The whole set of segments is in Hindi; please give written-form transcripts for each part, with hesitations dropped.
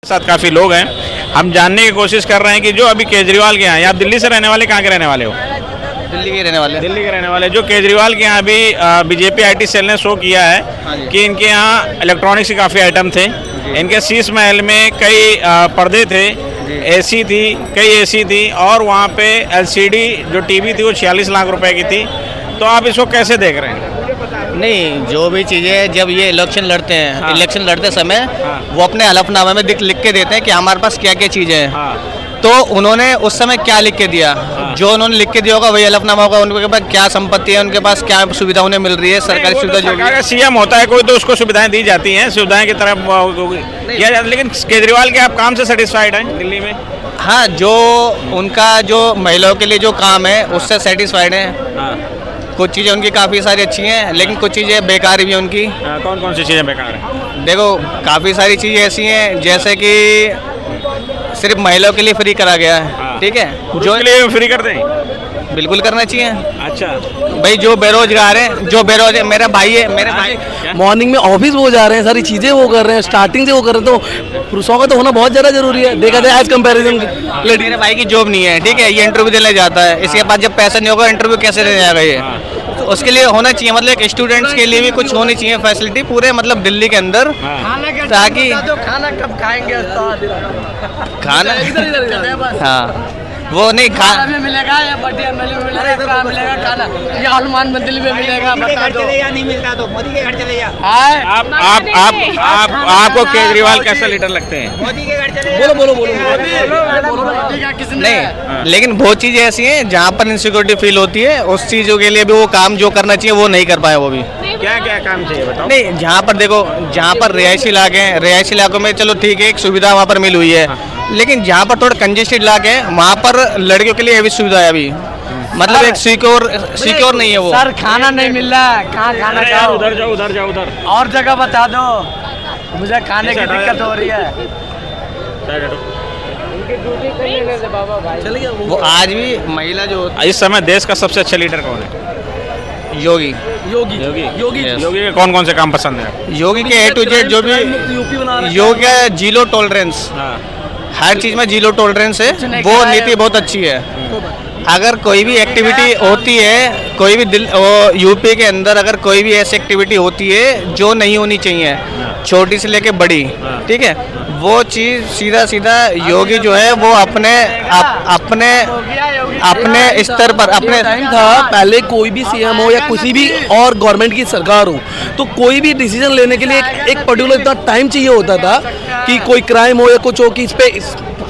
साथ काफ़ी लोग हैं। हम जानने की कोशिश कर रहे हैं कि जो अभी केजरीवाल के यहाँ, आप दिल्ली से रहने वाले, कहाँ के रहने वाले हो? दिल्ली के रहने वाले। दिल्ली के रहने वाले। जो केजरीवाल के यहाँ अभी बीजेपी आईटी सेल ने शो किया है कि इनके यहाँ इलेक्ट्रॉनिक्स के काफ़ी आइटम थे। इनके शीश महल में कई पर्दे थे, एसी थी, कई एसी थी, और वहाँ पे एलसीडी जो टीवी थी वो 46 लाख रुपए की थी। तो आप इसको कैसे देख रहे हैं? नहीं, जो भी चीज़ें जब ये इलेक्शन लड़ते हैं, हाँ। इलेक्शन लड़ते समय वो अपने हलफनामे में लिख के देते हैं कि हमारे पास क्या क्या चीज़ें हैं। हाँ। तो उन्होंने उस समय क्या लिख के दिया, जो उन्होंने लिख के दिया होगा वही हलफनामा होगा। उनके पास क्या संपत्ति है, उनके पास क्या सुविधा उन्हें मिल रही है, सरकारी सुविधा जो सरकार का सीएम होता है कोई तो उसको सुविधाएं दी जाती हैं, सुविधाएं की तरफ किया जाता है। लेकिन केजरीवाल के आप काम से सेटिस्फाइड हैं दिल्ली में? हाँ, जो उनका जो महिलाओं के लिए जो काम है उससे सेटिस्फाइड है। कुछ चीज़ें उनकी काफ़ी सारी अच्छी हैं, लेकिन कुछ चीज़ें बेकार भी हैं उनकी। कौन कौन सी चीज़ें बेकार हैं? देखो, काफ़ी सारी चीज़ें ऐसी हैं जैसे कि सिर्फ महिलाओं के लिए फ्री करा गया है, ठीक है, जो के लिए फ्री कर दें, बिल्कुल करना चाहिए। अच्छा भाई, जो बेरोजगार हैं, मेरा भाई है, मेरे भाई मॉर्निंग में ऑफिस वो जा रहे हैं, सारी चीज़ें वो कर रहे हैं, स्टार्टिंग से वो कर रहे हैं, तो पुरुषों का तो होना बहुत ज़्यादा जरूरी है देखा जाए एज कंपेरिजन। मेरे भाई की जॉब नहीं है, ठीक है, ये इंटरव्यू देने जाता है, इसके बाद जब पैसा नहीं होगा इंटरव्यू कैसे देने जाएगा ये? तो उसके लिए होना चाहिए, मतलब एक स्टूडेंट्स के लिए भी कुछ होनी चाहिए फैसिलिटी पूरे मतलब दिल्ली के अंदर, ताकि खाना कब खाएंगे? खाना हाँ, वो नहीं में मिलेगा या बढ़िया मिलेगा, कहाँ मिलेगा खाना? या हनुमान मंदिर में मिलेगा? बता दो। या नहीं मिलता तो मोदी के घर चले जा। आपको केजरीवाल कैसा लीडर लगते हैं? मोदी के घर चले बोलो। नहीं, लेकिन बहुत चीज़ें ऐसी हैं जहाँ पर इनसिक्योरिटी फील होती है, उस चीज़ों के लिए भी वो काम जो करना चाहिए वो नहीं कर पाए वो भी। क्या क्या काम चाहिए बताओ? नहीं, जहाँ पर देखो, जहाँ पर रिहायशी इलाके हैं, रिहायशी इलाकों में चलो ठीक है, एक सुविधा वहाँ पर मिल हुई है, लेकिन जहाँ पर थोड़ा कंजेस्टेड इलाके हैं वहाँ पर लड़कियों के लिए ये भी सुविधा है अभी, मतलब एक सिक्योर नहीं है वो। सर, खाना नहीं मिल रहा है, कहाँ खाना खाओ? उधर जाओ उधर। और जगह बता दो, मुझे खाने की दिक्कत हो रही है। चलिए, वो आज भी महिला जो इस समय देश का सबसे अच्छा लीडर कौन है? योगी योगी के कौन कौन से काम पसंद है? योगी के A to Z जो भी यूपी बना रहा है। योगी का जीरो टॉलरेंस, हर चीज़ में जीरो टॉलरेंस है, वो नीति बहुत अच्छी है। अगर कोई भी एक्टिविटी होती है, कोई भी यूपी के अंदर अगर कोई भी ऐसी एक्टिविटी होती है जो नहीं होनी चाहिए, छोटी से लेके बड़ी, ठीक है, वो चीज़ सीधा योगी जो है वो अपने स्तर पर अपने टाइम था पहले, कोई भी सीएम हो या किसी भी और गवर्नमेंट की सरकार हो, तो कोई भी डिसीजन लेने के लिए एक पर्टिकुलर इतना टाइम चाहिए होता था कि कोई क्राइम हो या कुछ हो कि इस पे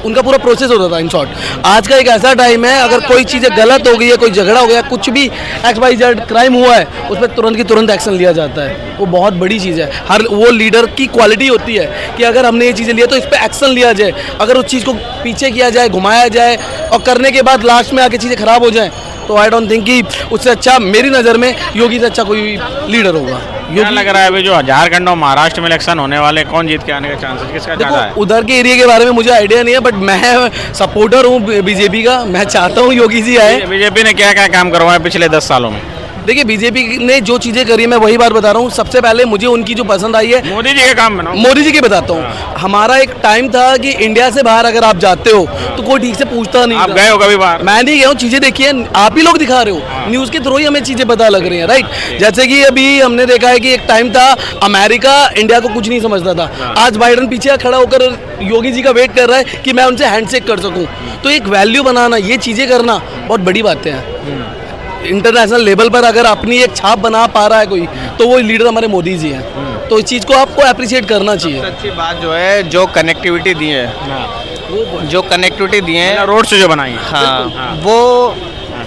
उनका पूरा प्रोसेस होता था। इन शॉर्ट, आज का एक ऐसा टाइम है, अगर कोई चीज़ें गलत हो गई है, कोई झगड़ा हो गया, कुछ भी XYZ क्राइम हुआ है, उस पर तुरंत की तुरंत एक्शन लिया जाता है। वो बहुत बड़ी चीज़ है, हर वो लीडर की क्वालिटी होती है कि अगर हमने ये चीज़ें लिया तो इस पर एक्शन लिया जाए। अगर उस चीज़ को पीछे किया जाए, घुमाया जाए और करने के बाद लास्ट में आके चीज़ें खराब हो जाएँ, तो आई डोंट थिंक कि उससे अच्छा, मेरी नज़र में योगी से अच्छा कोई लीडर होगा। क्या लग रहा है अभी जो झारखंड और महाराष्ट्र में इलेक्शन होने वाले, कौन जीत के आने का चांसेस किसका ज़्यादा है? उधर के एरिया के बारे में मुझे आइडिया नहीं है, बट मैं सपोर्टर हूँ बीजेपी का। मैं चाहता हूँ योगी जी आए। बीजेपी ने क्या क्या काम करवाया पिछले 10 सालों में? देखिए, बीजेपी ने जो चीज़ें करी है, मैं वही बात बता रहा हूँ। सबसे पहले मुझे उनकी जो पसंद आई है, मोदी जी के काम बनाओ। मोदी जी के बताता हूँ। हमारा एक टाइम था कि इंडिया से बाहर अगर आप जाते हो तो कोई ठीक से पूछता नहीं। आप गए हो कभी बाहर? मैं नहीं गया हूँ, चीज़ें देखी है, आप ही लोग दिखा रहे हो, न्यूज़ के थ्रू ही हमें चीज़ें पता लग रही हैं, राइट? जैसे कि अभी हमने देखा है कि एक टाइम था अमेरिका इंडिया को कुछ नहीं समझता था, आज बाइडन पीछे खड़ा होकर योगी जी का वेट कर रहा है कि मैं उनसे हैंडशेक कर सकूँ। तो एक वैल्यू बनाना, ये चीज़ें करना बहुत बड़ी बातें हैं। इंटरनेशनल लेवल पर अगर अपनी एक छाप बना पा रहा है कोई, तो वो लीडर हमारे मोदी जी हैं। तो इस चीज़ को आपको अप्रिशिएट करना चाहिए। अच्छी बात जो है, जो कनेक्टिविटी दी है, रोड से जो बनाई है, हाँ, वो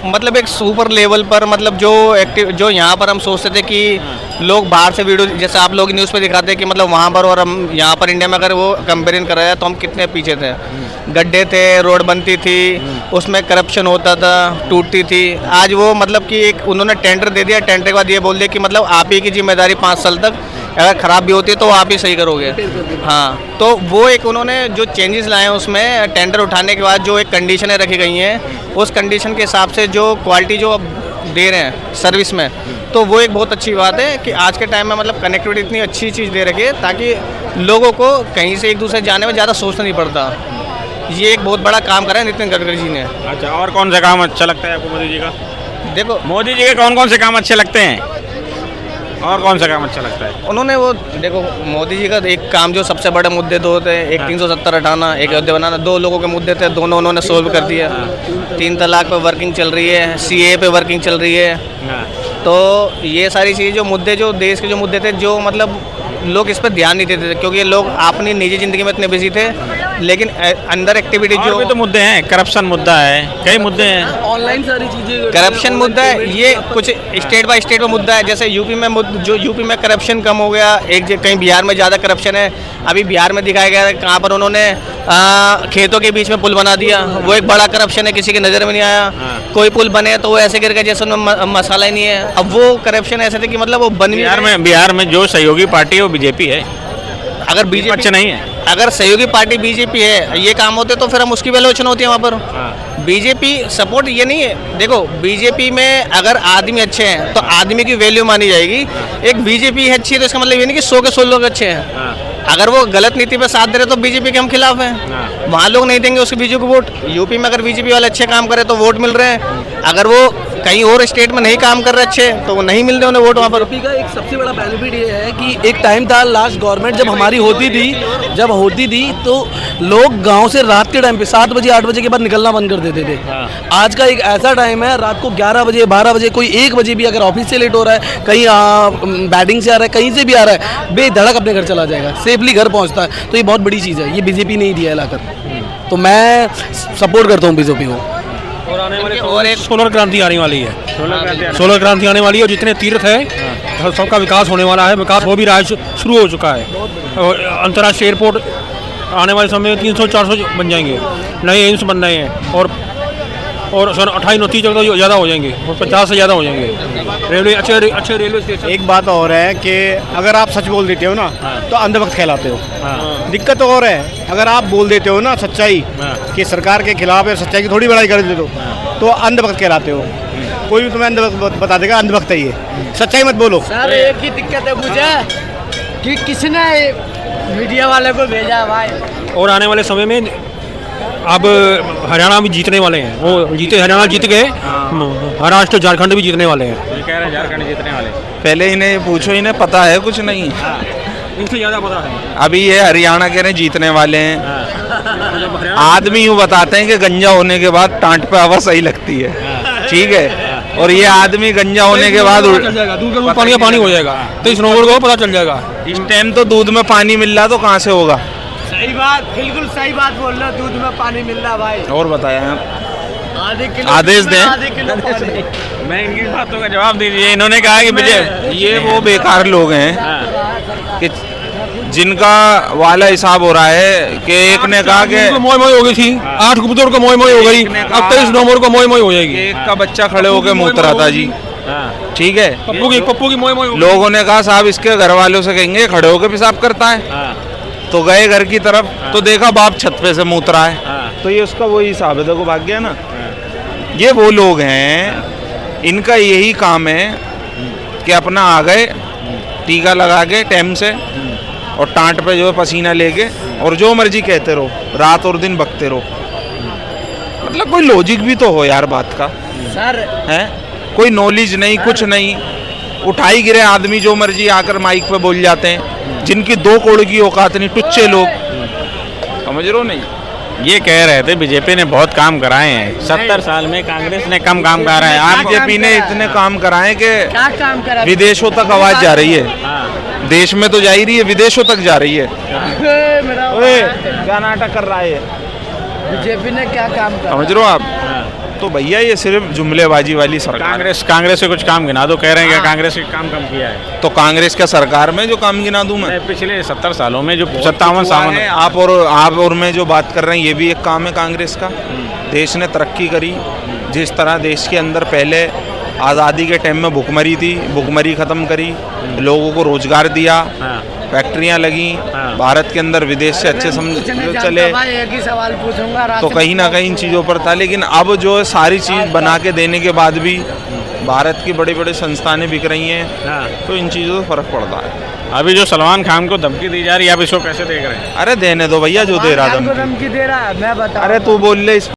मतलब एक सुपर लेवल पर, मतलब जो यहाँ पर हम सोचते थे कि लोग बाहर से वीडियो, जैसे आप लोग न्यूज़ पे दिखाते हैं कि मतलब वहाँ पर और हम यहाँ पर इंडिया में अगर वो कंपेरिजन कर रहे हैं तो हम कितने पीछे थे। गड्ढे थे, रोड बनती थी, उसमें करप्शन होता था, टूटती थी। आज वो मतलब कि एक उन्होंने टेंडर दे दिया, टेंडर के बाद ये बोल दिया कि मतलब आप ही की जिम्मेदारी 5 साल तक, अगर ख़राब भी होती है तो आप ही सही करोगे। हाँ, तो वो एक उन्होंने जो चेंजेस लाए हैं उसमें, टेंडर उठाने के बाद जो एक कंडीशनें रखी गई हैं, उस कंडीशन के हिसाब से जो क्वालिटी जो दे रहे हैं सर्विस में, तो वो एक बहुत अच्छी बात है कि आज के टाइम में मतलब कनेक्टिविटी इतनी अच्छी चीज़ दे रखी है ताकि लोगों को कहीं से एक दूसरे जाने में ज़्यादा सोचना नहीं पड़ता। ये एक बहुत बड़ा काम करा है नितिन गडकरी जी ने। अच्छा, और कौन सा काम अच्छा लगता है आपको मोदी जी का? देखो मोदी जी के कौन कौन से काम अच्छे लगते हैं और कौन सा काम अच्छा लगता है? उन्होंने वो देखो मोदी जी का एक काम जो सबसे बड़े मुद्दे दो थे, एक 370 हटाना, एक अयोध्या बनाना, दो लोगों के मुद्दे थे, दोनों उन्होंने सोल्व कर दिया। 3 तलाक पे वर्किंग चल रही है, CA पे वर्किंग चल रही है। तो ये सारी चीज़ें जो मुद्दे, जो देश के जो मुद्दे थे, जो मतलब लोग इस पर ध्यान नहीं देते थे क्योंकि लोग अपनी निजी ज़िंदगी में इतने बिजी थे, लेकिन अंदर एक्टिविटी जो भी तो मुद्दे हैं, करप्शन मुद्दा है, कई मुद्दे हैं, ऑनलाइन सारी चीजें, करप्शन मुद्दा है, ये कुछ स्टेट बाय स्टेट में मुद्दा है। जैसे यूपी में जो यूपी में करप्शन कम हो गया, कहीं बिहार में ज़्यादा करप्शन है। अभी बिहार में दिखाया गया है कहाँ पर उन्होंने खेतों के बीच में पुल बना दिया, वो एक बड़ा करप्शन है, किसी की नज़र में नहीं आया। कोई पुल बने तो वो ऐसे गिर गया जैसे उनमें मसाला ही नहीं है। अब वो करप्शन ऐसे थे कि मतलब वो बन बिहार में जो सहयोगी पार्टी है वो बीजेपी है। अगर बीजेपी अच्छा नहीं है, अगर सहयोगी पार्टी बीजेपी है, ये काम होते तो फिर हम उसकी भी आलोचना होती है वहाँ पर। बीजेपी सपोर्ट ये नहीं है, देखो बीजेपी में अगर आदमी अच्छे हैं तो आदमी की वैल्यू मानी जाएगी। एक बीजेपी है अच्छी है तो इसका मतलब ये नहीं कि 100 के 100 लोग अच्छे हैं। अगर वो गलत नीति पे साथ दे रहे तो बीजेपी के हम खिलाफ हैं, वहाँ लोग नहीं देंगे उसके बीजेपी को वोट। यूपी में अगर बीजेपी वाले अच्छे काम करे तो वोट मिल रहे हैं, अगर वो कहीं और स्टेट में नहीं काम कर रहे अच्छे तो वो नहीं मिल रहे उन्हें वोट वहाँ पर। का एक सबसे बड़ा बेनिफिट ये है कि एक टाइम था, लास्ट गवर्नमेंट जब हमारी होती थी तो लोग गांव से रात के टाइम पे 7 बजे 8 बजे के बाद निकलना बंद कर देते थे। आज का एक ऐसा टाइम है, रात को 11 बजे 12 बजे, कोई 1 बजे भी अगर ऑफिस से लेट हो रहा है, कहीं बैटिंग से आ रहा है, कहीं से भी आ रहा है, बेधड़क अपने घर चला जाएगा, सेफली घर पहुंचता है। तो ये बहुत बड़ी चीज़ है, ये बीजेपी ने ही दिया है लाकर। तो मैं सपोर्ट करता हूँ बीजेपी को। और एक सोलर क्रांति आने वाली है, सोलर क्रांति आने वाली है और जितने तीर्थ है सबका विकास होने वाला है। विकास हो भी रहा है, शुरू हो चुका है। और अंतर्राष्ट्रीय एयरपोर्ट आने वाले समय में 300-400 बन जाएंगे, नए एम्स बन रहे हैं और सन 28-29 तक तो ज़्यादा हो जाएंगे और 50 से ज़्यादा हो जाएंगे। रेलवे अच्छे रेलवे स्टेशन। एक बात और है कि अगर आप सच बोल देते हो ना तो अंधभक्त कहलाते हो। दिक्कत और है, अगर आप बोल देते हो ना सच्चाई कि सरकार के खिलाफ है, सच्चाई की थोड़ी बड़ाई कर देते हो तो अंधभक्त कहलाते हो। कोई भी तुम्हें अंधभक्त बता देगा, अंधभक्त है ये, सच्चाई मत बोलो। सर एक ही दिक्कत है मुझे कि किसने मीडिया वाले को भेजा भाई। और आने वाले समय में अब हरियाणा भी जीतने वाले हैं, वो जीते, हरियाणा जीत गए, महाराष्ट्र झारखंड भी जीतने वाले हैं। ये कह रहे हैं झारखंड जीतने वाले। पहले इन्हें पूछो, इन्हें पता है कुछ नहीं, इनसे ज़्यादा पता है। अभी ये हरियाणा कह रहे हैं जीतने वाले हैं। आदमी यूँ बताते हैं कि गंजा होने के बाद टांट पे हवा सही लगती है, ठीक है, और ये आदमी गंजा होने के बाद चल जाएगा, दूध का पानी का पानी हो जाएगा, तो इस नौकर को पता चल जाएगा। इस टाइम तो दूध में पानी मिल रहा तो कहाँ से होगा। सही बात, बिल्कुल सही बात बोल रहे हो, दूध में पानी मिल रहा भाई। और बताया आधे किलो आदेश दें। आधे किलो पानी। मैं इनकी बातों का जवाब दीजिए। इन्होंने कहा कि मुझे ये वो बेकार लोग हैं कि जिनका वाला हिसाब हो रहा है कि एक ने कहा कि मोय मोय हो गई थी, 8 कबूतर को मोय मोय हो गई, अब 23 नवंबर को मोय मोय हो जाएगी। एक का बच्चा खड़े होकर मुत रहा था जी, ठीक है, पप्पू की मोय मोय हो गई। लोगों ने कहा साहब इसके घर वालों से कहेंगे खड़े होकर पेशाब करता है। तो गए घर की तरफ तो देखा बाप छत पे से मूत रहा है, तो ये उसका वही हिसाब है, देखो भाग गया ना। ये वो लोग हैं, इनका यही काम है कि अपना आ गए, टीका लगा के टाइम से और टांट पे जो है पसीना लेके और जो मर्जी कहते रहो, रात और दिन बकते रहो। मतलब कोई लॉजिक भी तो हो यार बात का, सर है कोई नॉलेज नहीं, कुछ नहीं, उठाई गिरे आदमी जो मर्जी आकर माइक पे बोल जाते हैं, जिनकी 2 करोड़ की औकात नहीं, टुच्चे लोग, समझ रहे हो नहीं। ये कह रहे थे बीजेपी ने बहुत काम कराए हैं, 70 साल में कांग्रेस ने कम काम करा है। आप बीजेपी ने इतने काम कराए कि क्या काम करा? विदेशों तक आवाज जा रही है, देश में तो जा ही रही है, विदेशों तक जा रही है। ओए क्या नाटक कर रहा है, बीजेपी ने क्या काम करा? समझ रहे हो आप। तो भैया ये सिर्फ जुमलेबाजी वाली सरकार। कांग्रेस से कुछ काम गिना दो, कह रहे हैं कि कांग्रेस ने काम कम किया है। तो कांग्रेस का सरकार में जो काम गिना दूं मैं, पिछले 70 सालों में जो 57 सालों में आप और मैं जो बात कर रहे हैं, ये भी एक काम है कांग्रेस का। देश ने तरक्की करी, जिस तरह देश के अंदर पहले आज़ादी के टाइम में भुखमरी थी, भुखमरी ख़त्म करी, लोगों को रोजगार दिया, फैक्ट्रियां लगी, भारत के अंदर विदेश से अच्छे चले, एक ही सवाल पूछूंगा, तो कहीं ना कहीं इन चीज़ों पर था। लेकिन अब जो है सारी चीज़ बना के देने के बाद भी भारत की बड़ी बड़ी संस्थानें बिक रही हैं, हाँ। तो इन चीज़ों से फर्क पड़ता है। अभी जो सलमान खान को धमकी दी जा रही है, आप इसको कैसे देख रहे हैं? अरे देने दो भैया, जो दे रहा हमको था। धमकी दे रहा है, मैं बता अरे तू बोल ले इस